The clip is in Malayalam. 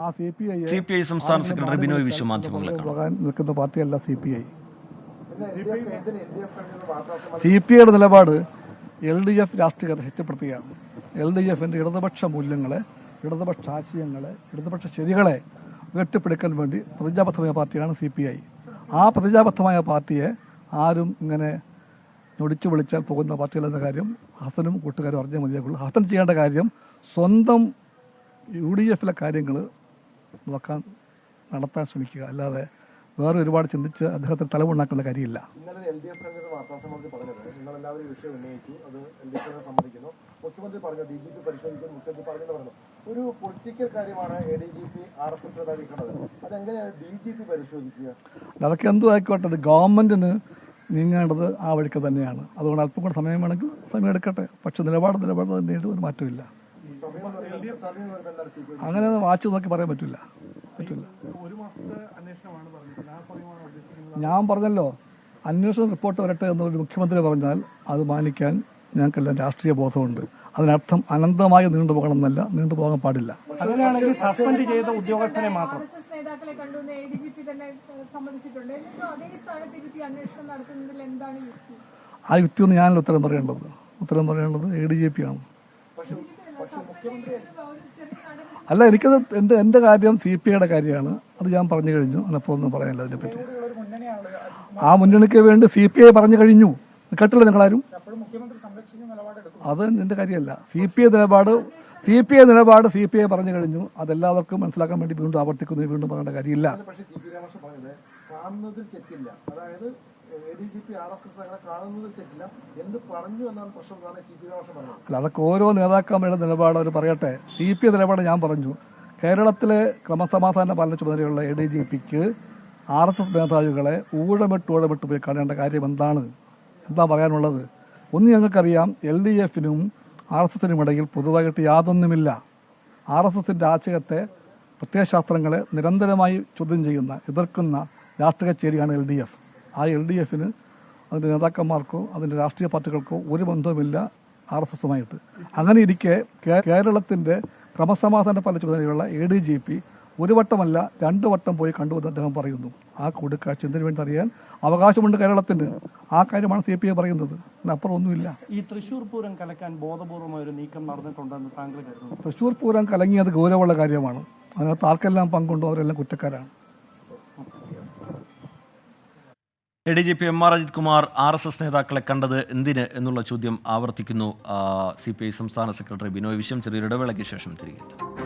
CPI സംസ്ഥാന സെക്രട്ടറി ബിനോയ് വിശ്വം മാധ്യമങ്ങളെ നിൽക്കുന്ന പാർട്ടിയല്ല CPI. CPIയുടെ നിലപാട് LDF രാഷ്ട്രീയത്തെ ശക്തിപ്പെടുത്തുകയാണ്. LDFന്റെ ഇടതുപക്ഷ മൂല്യങ്ങളെ, ഇടതുപക്ഷ ആശയങ്ങളെ, ഇടതുപക്ഷ ശരികളെ ഉയർത്തിപ്പിടിക്കാൻ വേണ്ടി പ്രതിജ്ഞാബദ്ധമായ പാർട്ടിയാണ് CPI. ആ പ്രതിജ്ഞാബദ്ധമായ പാർട്ടിയെ ആരും ഇങ്ങനെ ഒടിച്ചു വിളിച്ചാൽ പോകുന്ന പാർട്ടികളെന്ന കാര്യം ഹസനും കൂട്ടുകാരും അറിഞ്ഞാൽ മതിയാകുള്ളൂ. ഹസൻ ചെയ്യേണ്ട കാര്യം സ്വന്തം UDFിലെ കാര്യങ്ങൾ നടത്താൻ ശ്രമിക്കുക, അല്ലാതെ വേറെ ഒരുപാട് ചിന്തിച്ച് അദ്ദേഹത്തിന് തലമുണ്ടാക്കേണ്ട കാര്യമില്ല. ഇന്നലെ LDF വാർത്താസമ്മേളനത്തിൽ പറഞ്ഞത് നിങ്ങളെല്ലാവരും വിഷയം ഉന്നയിച്ചു, അത് LDF സമ്മതിക്കുന്നു. മുഖ്യമന്ത്രി പറഞ്ഞു DGP പരിശോധിക്കുന്നു, മുഖ്യമന്ത്രി പറഞ്ഞെന്ന് പറഞ്ഞു. ഒരു പൊളിറ്റിക്കൽ കാര്യമാണ് ADGP RSS നേതാവിക്കുന്നത്. അതെങ്ങനെയാണ് DGP പരിശോധിക്കുക? അതൊക്കെ എന്തും ആയിക്കോട്ടെ, ഗവൺമെന്റിന് നീങ്ങേണ്ടത് ആ വഴിക്ക് തന്നെയാണ്. അതുകൊണ്ട് അല്പം കൂടെ സമയം വേണമെങ്കിൽ സമയം എടുക്കട്ടെ. പക്ഷെ നിലപാട് തന്നെയായിട്ട് ഒരു മാറ്റമില്ല. അങ്ങനെ വാച്ച് നോക്കി പറയാൻ പറ്റില്ല. ഞാൻ പറഞ്ഞല്ലോ, അന്വേഷണ റിപ്പോർട്ട് വരട്ടെ എന്നൊരു മുഖ്യമന്ത്രി പറഞ്ഞാൽ അത് മാനിക്കാൻ ഞങ്ങൾക്കെല്ലാം രാഷ്ട്രീയ ബോധമുണ്ട്. അതിനർത്ഥം അനന്തമായി നീണ്ടുപോകണം എന്നല്ല, നീണ്ടുപോകാൻ പാടില്ല. അങ്ങനെയാണെങ്കിൽ സസ്പെൻഡ് ചെയ്ത ഉദ്യോഗസ്ഥനെ മാത്രം ആ യുക്തിയൊന്നും ഞാനല്ല ഉത്തരം പറയേണ്ടത്. ADGP ആണ്. അല്ല, എനിക്കത് എൻ്റെ കാര്യം CPIയുടെ കാര്യമാണ്. അത് ഞാൻ പറഞ്ഞു കഴിഞ്ഞു. അതിനപ്പോൾ ഒന്നും പറയാനില്ല അതിനെപ്പറ്റി. ആ മുന്നണിക്ക് വേണ്ടി CPI പറഞ്ഞു കഴിഞ്ഞു. കേട്ടില്ല നിങ്ങളാരും? അത് എൻ്റെ കാര്യമല്ല. CPI നിലപാട് CPI പറഞ്ഞു കഴിഞ്ഞു. അതെല്ലാവർക്കും മനസ്സിലാക്കാൻ വേണ്ടി വീണ്ടും ആവർത്തിക്കുന്നു, വീണ്ടും പറയേണ്ട കാര്യമില്ല. അല്ല, അതൊക്കെ ഓരോ നേതാക്കന്മാരുടെ നിലപാട് അവർ പറയട്ടെ. CPI നിലപാട് ഞാൻ പറഞ്ഞു. കേരളത്തിലെ ക്രമസമാധാന പാലന ചുമതലയുള്ള ADGPക്ക് RSS മേധാവികളെ ഊഴമിട്ട് പോയി കാണേണ്ട കാര്യം എന്താ പറയാനുള്ളത്? ഒന്ന് ഞങ്ങൾക്കറിയാം, LDFനും RSSനും ഇടയിൽ പൊതുവായിട്ട് യാതൊന്നുമില്ല. RSSന്റെ ആശയത്തെ, പ്രത്യയശാസ്ത്രങ്ങളെ നിരന്തരമായി ചോദ്യം ചെയ്യുന്ന, എതിർക്കുന്ന രാഷ്ട്രീയ ചേരിയാണ് LDF. ആ LDFന് അതിൻ്റെ നേതാക്കന്മാർക്കോ അതിൻ്റെ രാഷ്ട്രീയ പാർട്ടികൾക്കോ ഒരു ബന്ധവുമില്ല RSSുമായിട്ട്. അങ്ങനെ ഇരിക്കെ കേരളത്തിൻ്റെ ക്രമസമാധാന പാലന ചുമതലയുള്ള ADGP ഒരു വട്ടമല്ല 2 വട്ടം പോയി കണ്ടുവന്ന് അദ്ദേഹം പറയുന്നു. ആ കൂടിക്കാഴ്ച എന്തിനു വേണ്ടി അറിയാൻ അവകാശമുണ്ട് കേരളത്തിന്. ആ കാര്യമാണ് CPI പറയുന്നത്. അതിനപ്പുറം ഒന്നുമില്ല. ഈ തൃശ്ശൂർ പൂരം കലക്കാൻ ബോധപൂർവമായ ഒരു നീക്കം നടന്നിട്ടുണ്ടെന്ന് താങ്കൾ കരുതുന്നു? തൃശ്ശൂർ പൂരം കലങ്ങിയത് ഗൗരവമുള്ള കാര്യമാണ്. അതിനകത്ത് ആർക്കെല്ലാം പങ്കുണ്ടോ അവരെല്ലാം കുറ്റക്കാരാണ്. ADGP MR Ajith Kumar RSS നേതാക്കളെ കണ്ടത് എന്തിന് എന്നുള്ള ചോദ്യം ആവർത്തിക്കുന്നു CPI സംസ്ഥാന സെക്രട്ടറി ബിനോയ് വിശ്വം. ചെറിയൊരു ഇടവേളയ്ക്ക് ശേഷം തിരികെ.